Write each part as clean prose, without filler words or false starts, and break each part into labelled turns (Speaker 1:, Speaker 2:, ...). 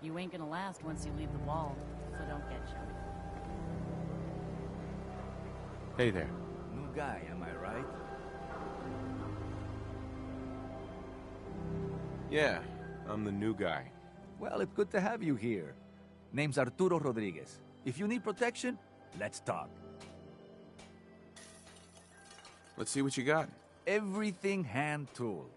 Speaker 1: You ain't gonna last once you leave the wall, so don't get chummy.
Speaker 2: Hey there.
Speaker 3: New guy, am I right?
Speaker 2: Yeah, I'm the new guy.
Speaker 3: Well, it's good to have you here. Name's Arturo Rodriguez. If you need protection, let's talk.
Speaker 2: Let's see what you got.
Speaker 3: Everything hand-tooled.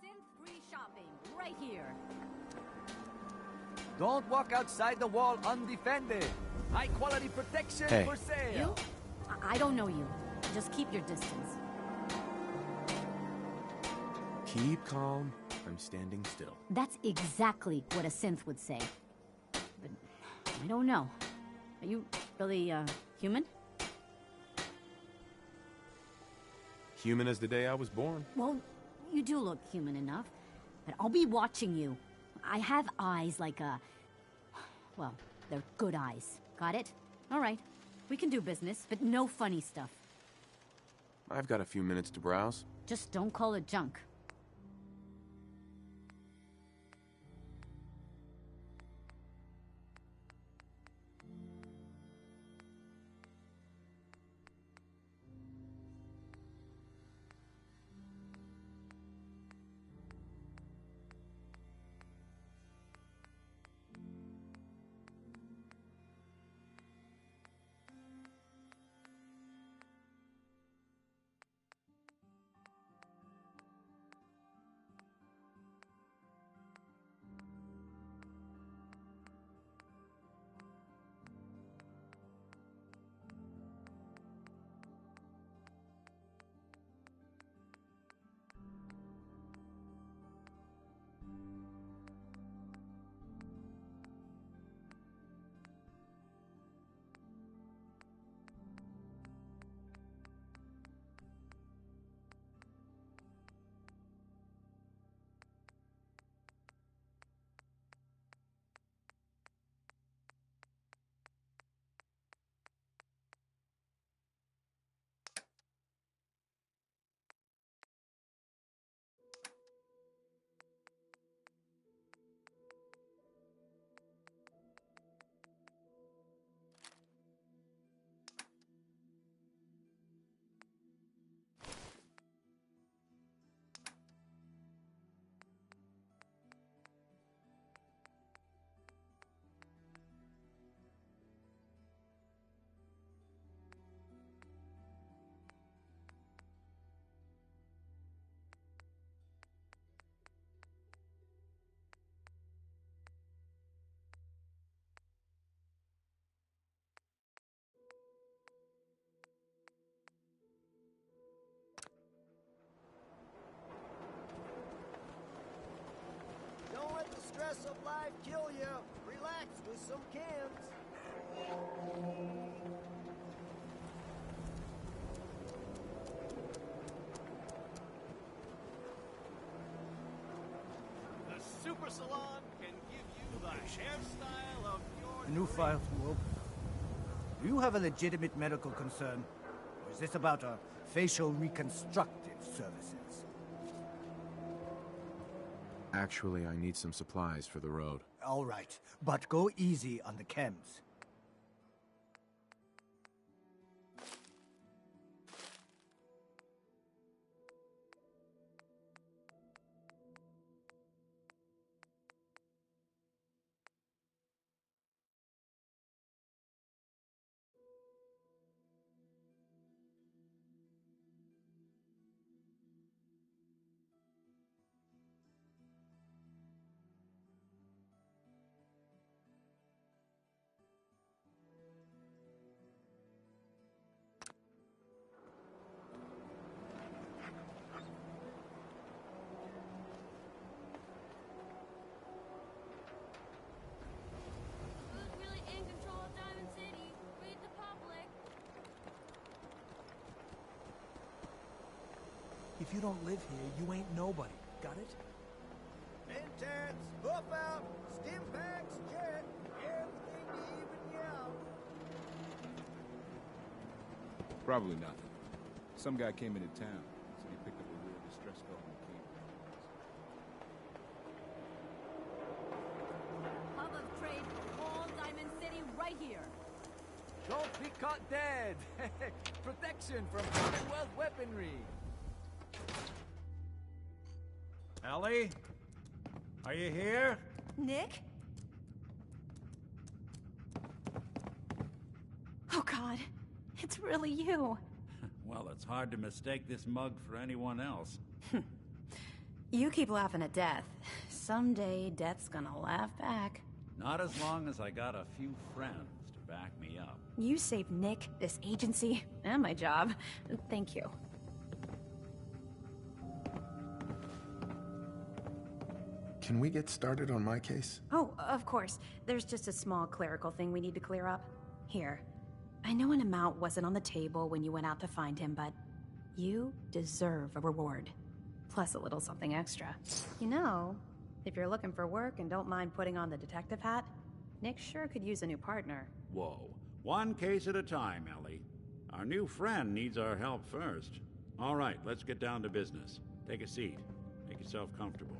Speaker 1: Synth-free shopping, right here.
Speaker 3: Don't walk outside the wall undefended. High-quality protection
Speaker 2: Hey.
Speaker 3: for sale.
Speaker 1: You? I don't know you. Just keep your distance.
Speaker 2: Keep calm. I'm standing still.
Speaker 1: That's exactly what a synth would say. But I don't know. Are you really, human?
Speaker 2: Human as the day I was born.
Speaker 1: Well, you do look human enough. But I'll be watching you. I have eyes like a... Well, they're good eyes. Got it? All right. We can do business, but no funny stuff.
Speaker 2: I've got a few minutes to browse.
Speaker 1: Just don't call it junk.
Speaker 4: stress of life kill you. Relax with some cans.
Speaker 5: The Super Salon can give you the hairstyle of your
Speaker 6: A new file to open. Do you have a legitimate medical concern? Or is this about our facial reconstructive services?
Speaker 2: Actually, I need some supplies for the road.
Speaker 6: All right, but go easy on the chems.
Speaker 7: Who's really in control of Diamond City? Read the public.
Speaker 8: If you don't live here, you ain't nobody. Got it?
Speaker 4: Intense, buff out, stim packs, jet, everything to even you out.
Speaker 9: Probably nothing. Some guy came into town, said he picked up a real distress call when he came.
Speaker 1: Hub of trade for all Diamond City right here.
Speaker 3: Don't be caught dead! Protection from Commonwealth weaponry!
Speaker 6: Ellie? Are you here?
Speaker 1: Nick? Oh God, it's really you.
Speaker 10: Well, it's hard to mistake this mug for anyone else.
Speaker 1: You keep laughing at death. Someday, death's gonna laugh back.
Speaker 10: Not as long as I got a few friends to back me up.
Speaker 1: You saved Nick, this agency, and my job. Thank you.
Speaker 2: Can we get started on my case?
Speaker 1: Oh, of course. There's just a small clerical thing we need to clear up. Here. I know an amount wasn't on the table when you went out to find him, but you deserve a reward. Plus a little something extra. You know, if you're looking for work and don't mind putting on the detective hat, Nick sure could use a new partner.
Speaker 10: Whoa. One case at a time, Ellie. Our new friend needs our help first. All right, let's get down to business. Take a seat. Make yourself comfortable.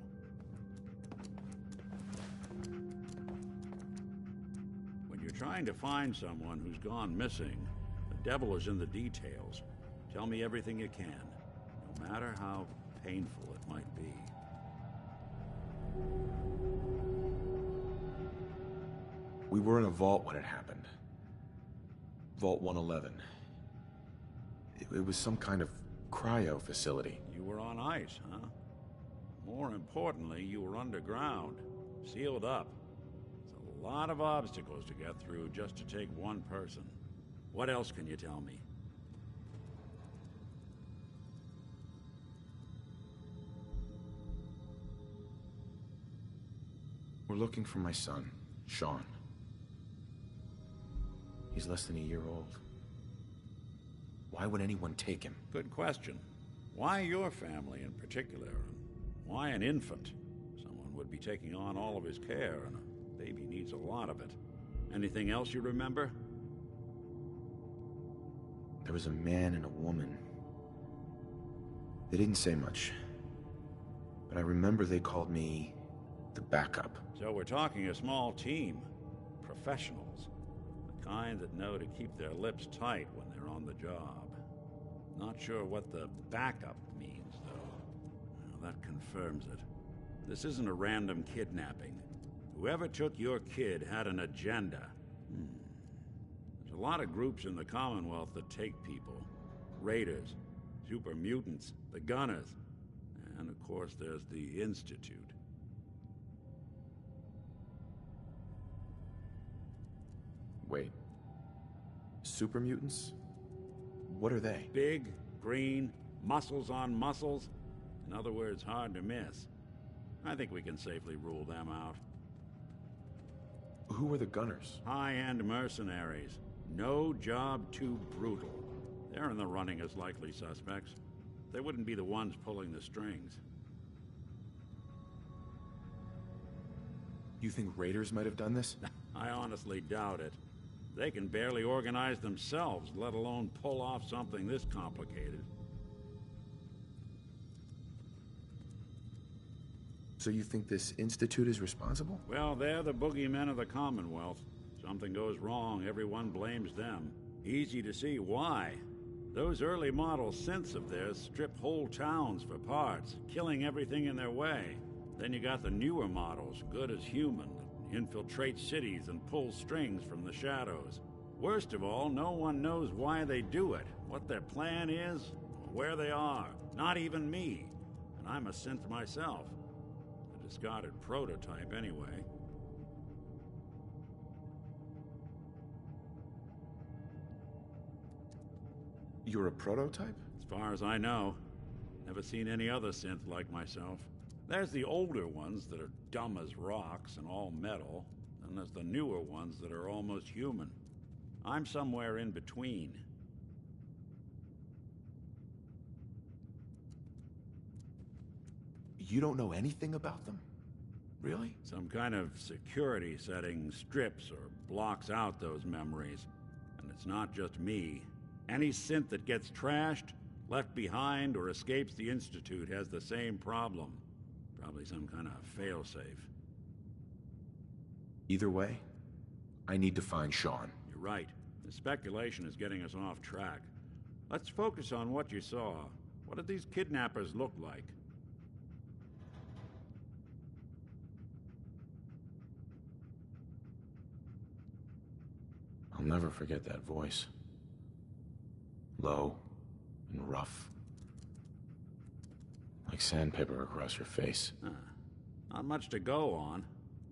Speaker 10: When you're trying to find someone who's gone missing, the devil is in the details. Tell me everything you can, no matter how painful it might be.
Speaker 2: We were in a vault when it happened. Vault 111. It was some kind of cryo facility.
Speaker 10: You were on ice, huh? More importantly, you were underground, sealed up. It's a lot of obstacles to get through just to take one person. What else can you tell me?
Speaker 2: We're looking for my son, Sean. He's less than a year old. Why would anyone take him?
Speaker 10: Good question. Why your family in particular? Why an infant? Someone would be taking on all of his care, and a baby needs a lot of it. Anything else you remember?
Speaker 2: There was a man and a woman. They didn't say much. But I remember they called me the backup.
Speaker 10: So we're talking a small team. Professionals. The kind that know to keep their lips tight when they're on the job. Not sure what the backup means, though. Well, that confirms it. This isn't a random kidnapping. Whoever took your kid had an agenda. There's a lot of groups in the Commonwealth that take people. Raiders, super mutants, the Gunners, and of course there's the Institute.
Speaker 2: Wait. Super mutants? What are they?
Speaker 10: Big, green, muscles on muscles. In other words, hard to miss. I think we can safely rule them out.
Speaker 2: Who were the gunners?
Speaker 10: High-end mercenaries. No job too brutal. They're in the running as likely suspects. They wouldn't be the ones pulling the strings.
Speaker 2: You think raiders might have done this?
Speaker 10: I honestly doubt it. They can barely organize themselves, let alone pull off something this complicated.
Speaker 2: So you think this institute is responsible?
Speaker 10: Well, they're the boogeymen of the Commonwealth. Something goes wrong, everyone blames them. Easy to see why. Those early model synths of theirs strip whole towns for parts, killing everything in their way. Then you got the newer models, good as human, that infiltrate cities and pull strings from the shadows. Worst of all, no one knows why they do it, what their plan is, or where they are. Not even me. And I'm a synth myself. A discarded prototype, anyway.
Speaker 2: You're a prototype?
Speaker 10: As far as I know. Never seen any other synth like myself. There's the older ones that are dumb as rocks and all metal, and there's the newer ones that are almost human. I'm somewhere in between.
Speaker 2: You don't know anything about them? Really?
Speaker 10: Some kind of security setting strips or blocks out those memories. And it's not just me. Any synth that gets trashed, left behind, or escapes the Institute has the same problem. Probably some kind of failsafe.
Speaker 2: Either way, I need to find Sean.
Speaker 10: You're right. The speculation is getting us off track. Let's focus on what you saw. What did these kidnappers look like?
Speaker 2: I'll never forget that voice. Low and rough. Like sandpaper across your face.
Speaker 10: Not much to go on,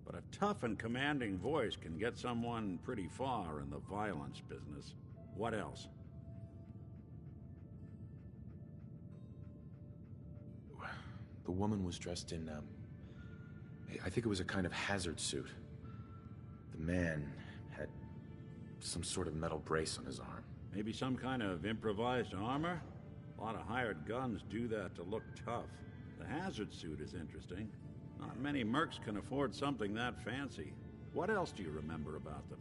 Speaker 10: but a tough and commanding voice can get someone pretty far in the violence business. What else?
Speaker 2: The woman was dressed in, I think it was a kind of hazard suit. The man had some sort of metal brace on his arm.
Speaker 10: Maybe some kind of improvised armor? A lot of hired guns do that to look tough. The hazard suit is interesting. Not many mercs can afford something that fancy. What else do you remember about them?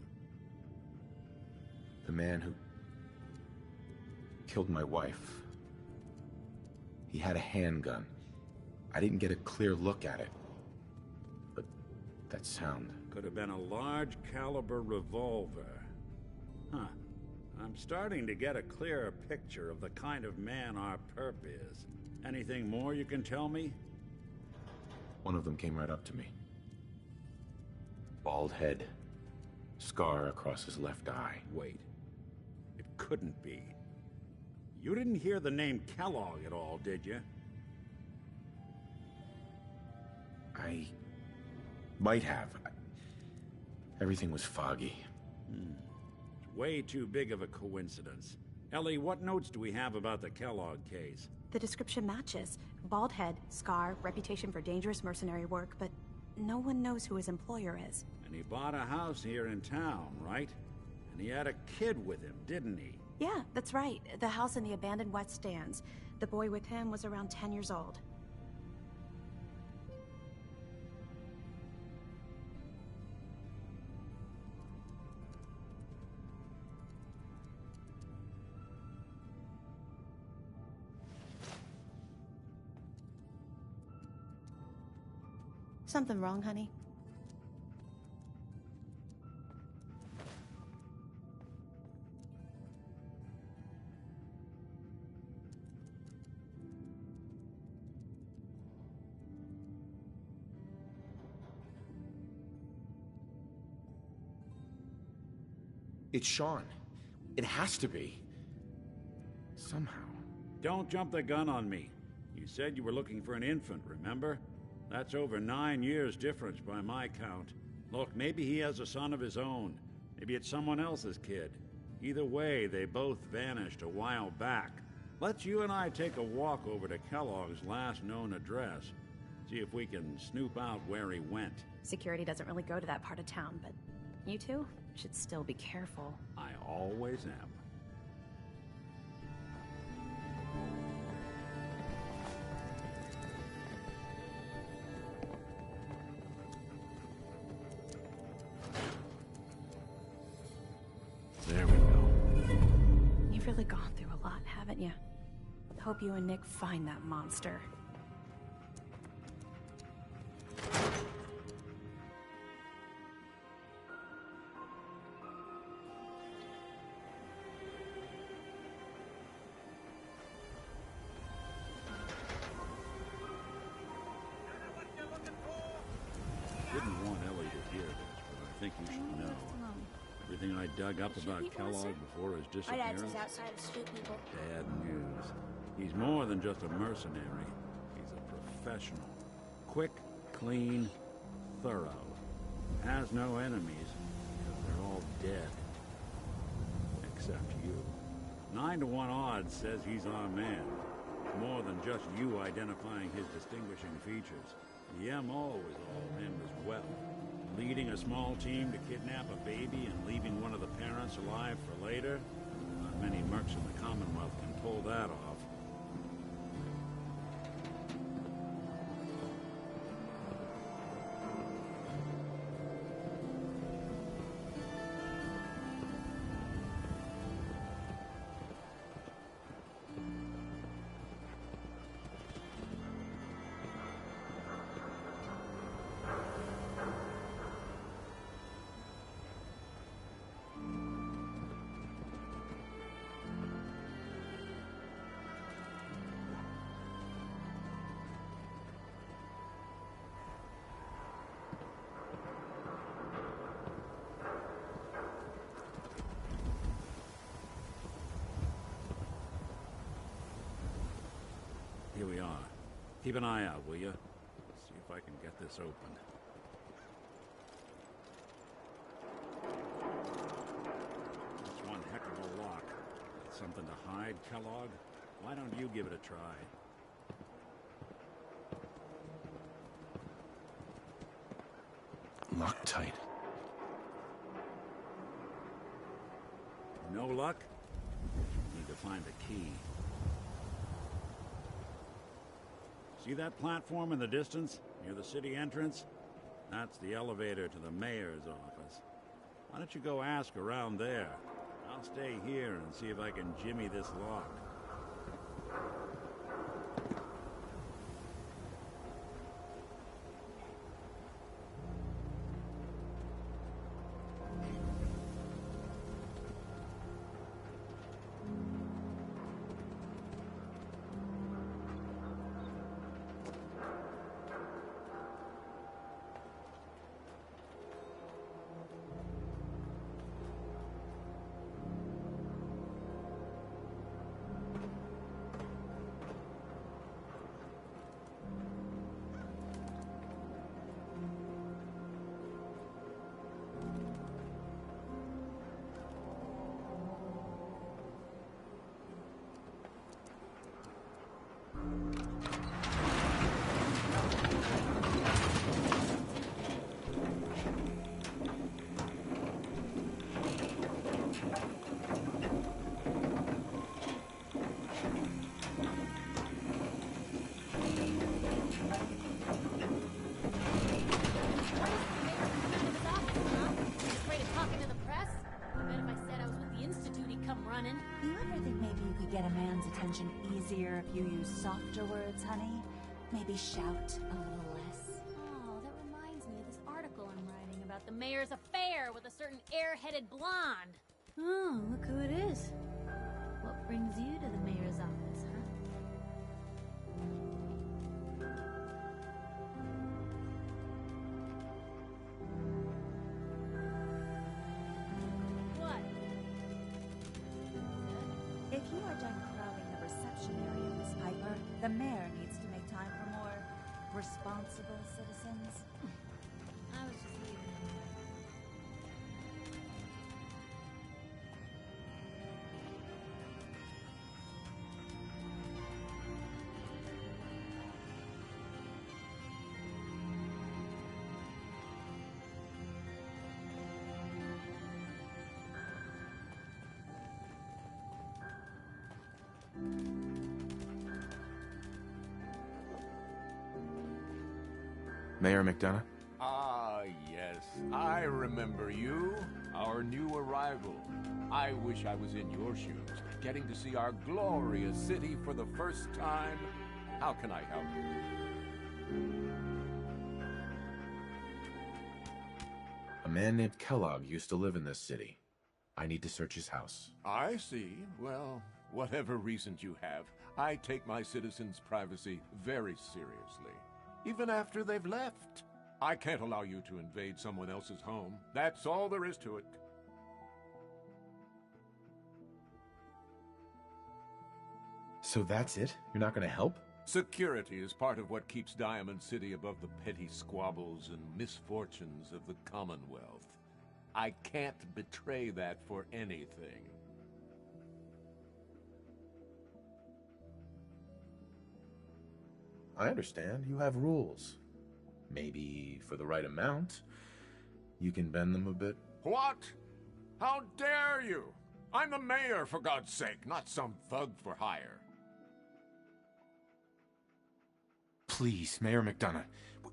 Speaker 2: The man who killed my wife. He had a handgun. I didn't get a clear look at it. But that sound...
Speaker 10: Could have been a large caliber revolver. Huh. I'm starting to get a clearer picture of the kind of man our perp is. Anything more you can tell me?
Speaker 2: One of them came right up to me. Bald head. Scar across his left eye.
Speaker 10: Wait. It couldn't be. You didn't hear the name Kellogg at all, did you?
Speaker 2: I might have. Everything was foggy.
Speaker 10: It's way too big of a coincidence. Ellie, what notes do we have about the Kellogg case?
Speaker 11: The description matches. Bald head, scar, reputation for dangerous mercenary work, but no one knows who his employer is.
Speaker 10: And he bought a house here in town, right? And he had a kid with him, didn't he?
Speaker 11: Yeah, that's right. The house in the abandoned West Stands. The boy with him was around 10 years old. Something wrong, honey?
Speaker 2: It's Sean. It has to be. Somehow.
Speaker 10: Don't jump the gun on me. You said you were looking for an infant, remember? That's over 9 years difference by my count. Look, maybe he has a son of his own. Maybe it's someone else's kid. Either way, they both vanished a while back. Let's you and I take a walk over to Kellogg's last known address. See if we can snoop out where he went.
Speaker 11: Security doesn't really go to that part of town, but You two should still be careful.
Speaker 10: I always am. There we go.
Speaker 11: You've really gone through a lot, haven't you? Hope you and Nick find that monster.
Speaker 10: Didn't want Ellie to hear this, but I think you should know. Everything I dug up about Kellogg before his disappearance.
Speaker 7: outside of Street People.
Speaker 10: Bad news. He's more than just a mercenary. He's a professional. Quick, clean, thorough. Has no enemies, because they're all dead. Except you. 9 to 1 odds says he's our man. More than just you identifying his distinguishing features. The MO is all him as well. Leading a small team to kidnap a baby and leaving one of the parents alive for later? Not many mercs in the Commonwealth can pull that off. Here we are. Keep an eye out, will you? See if I can get this open. That's one heck of a lock. Something to hide, Kellogg? Why don't you give it a try?
Speaker 2: Locked tight.
Speaker 10: No luck? Need to find the key. See that platform in the distance, near the city entrance? That's the elevator to the mayor's office. Why don't you go ask around there? I'll stay here and see if I can jimmy this lock.
Speaker 12: Get a man's attention easier if you use softer words, honey? Maybe shout a little less.
Speaker 7: Oh, that reminds me of this article I'm writing about the mayor's affair with a certain airheaded blonde.
Speaker 1: Oh, look who it is. What brings you to the mayor's office, huh?
Speaker 7: What?
Speaker 12: If you are done crowding the reception area, Miss Piper, the mayor needs to make time for more responsible citizens.
Speaker 7: I was just leaving anyway.
Speaker 2: Mayor McDonough?
Speaker 13: Ah, yes. I remember you. Our new arrival. I wish I was in your shoes, getting to see our glorious city for the first time. How can I help you?
Speaker 2: A man named Kellogg used to live in this city. I need to search his house.
Speaker 13: I see. Well, whatever reasons you have, I take my citizens' privacy very seriously. Even after they've left. I can't allow you to invade someone else's home. That's all there is to it.
Speaker 2: So that's it? You're not going to help?
Speaker 13: Security is part of what keeps Diamond City above the petty squabbles and misfortunes of the Commonwealth. I can't betray that for anything.
Speaker 2: I understand. You have rules. Maybe for the right amount, you can bend them a bit.
Speaker 13: What? How dare you? I'm the mayor, for God's sake, not some thug for hire.
Speaker 2: Please, Mayor McDonough.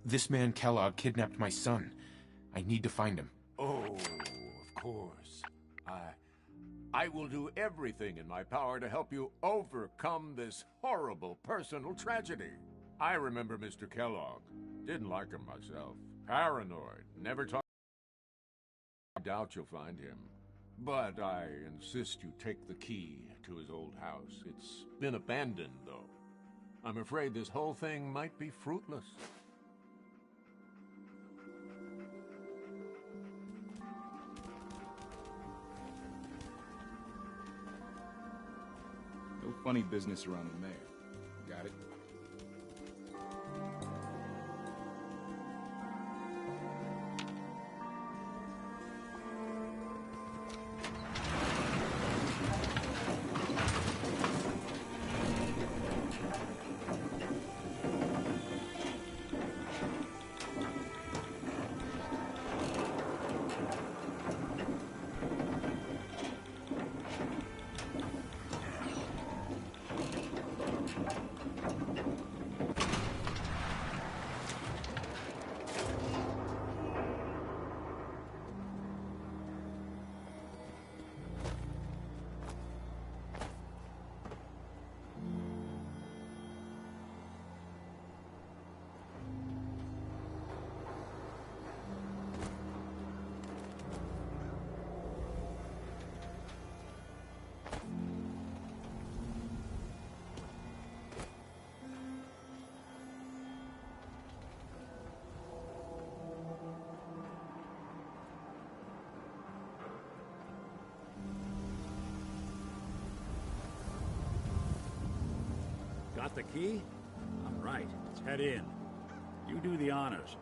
Speaker 2: This man Kellogg kidnapped my son. I need to find him.
Speaker 13: Oh, of course. I will do everything in my power to help you overcome this horrible personal tragedy. I remember Mr. Kellogg. Didn't like him myself. Paranoid. Never talked. I doubt you'll find him. But I insist you take the key to his old house. It's been abandoned, though. I'm afraid this whole thing might be fruitless.
Speaker 9: No funny business around the mayor. Got it?
Speaker 10: Got the key? All right, let's head in. You do the honors.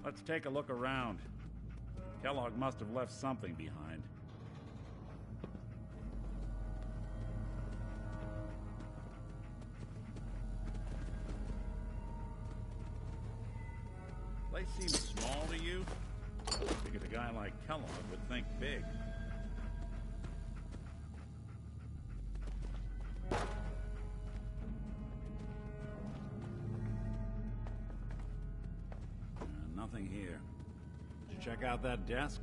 Speaker 10: Let's take a look around. Kellogg must have left something behind. Place seems small to you? Figured a guy like Kellogg would think big. Nothing here. Did you check out that desk?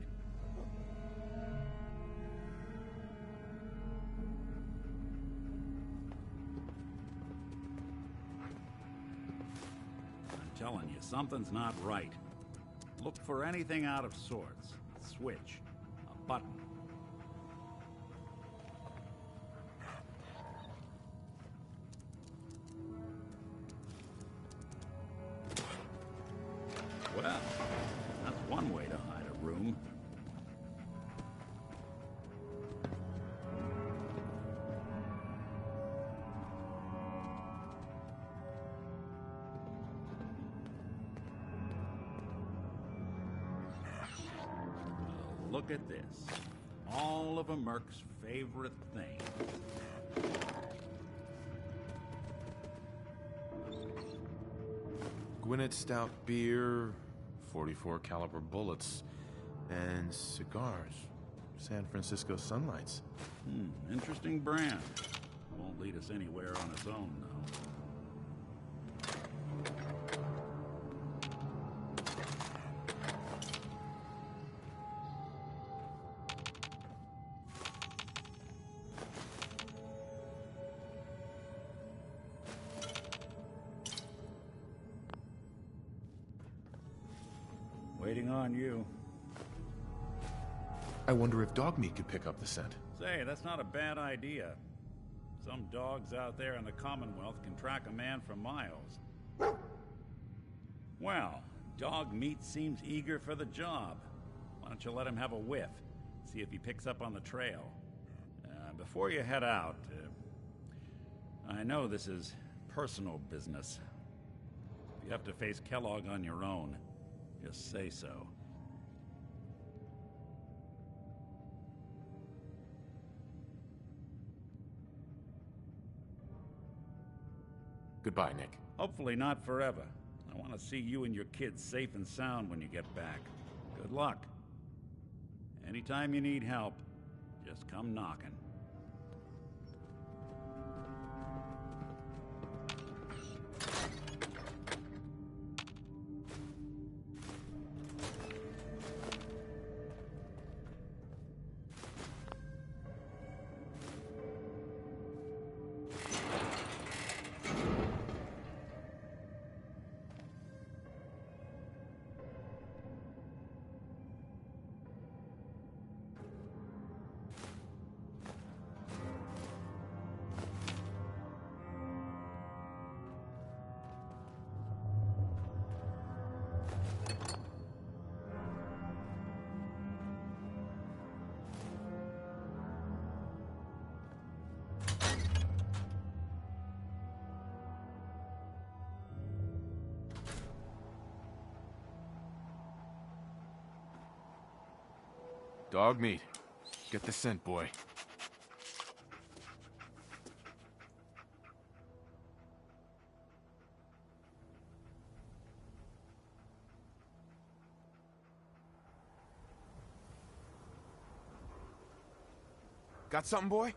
Speaker 10: I'm telling you, something's not right. Look for anything out of sorts. A switch. A button. Well, that's one way to hide a room. Well, look at this. All of a Merc's favorite thing.
Speaker 2: Gwinnett Stout beer, 44 caliber bullets, and cigars. San Francisco Sunlights.
Speaker 10: Interesting brand. Won't lead us anywhere on its own, though. waiting on you.
Speaker 2: I wonder if dog meat could pick up the scent.
Speaker 10: Say, that's not a bad idea. Some dogs out there in the Commonwealth can track a man for miles. Well, dog meat seems eager for the job. Why don't you let him have a whiff? See if he picks up on the trail. Before you head out, I know this is personal business. If you have to face Kellogg on your own, just say so.
Speaker 2: Goodbye, Nick.
Speaker 10: Hopefully not forever. I want to see you and your kids safe and sound when you get back. Good luck. Anytime you need help, just come knocking.
Speaker 2: Dog meat. Get the scent, boy. Got something, boy?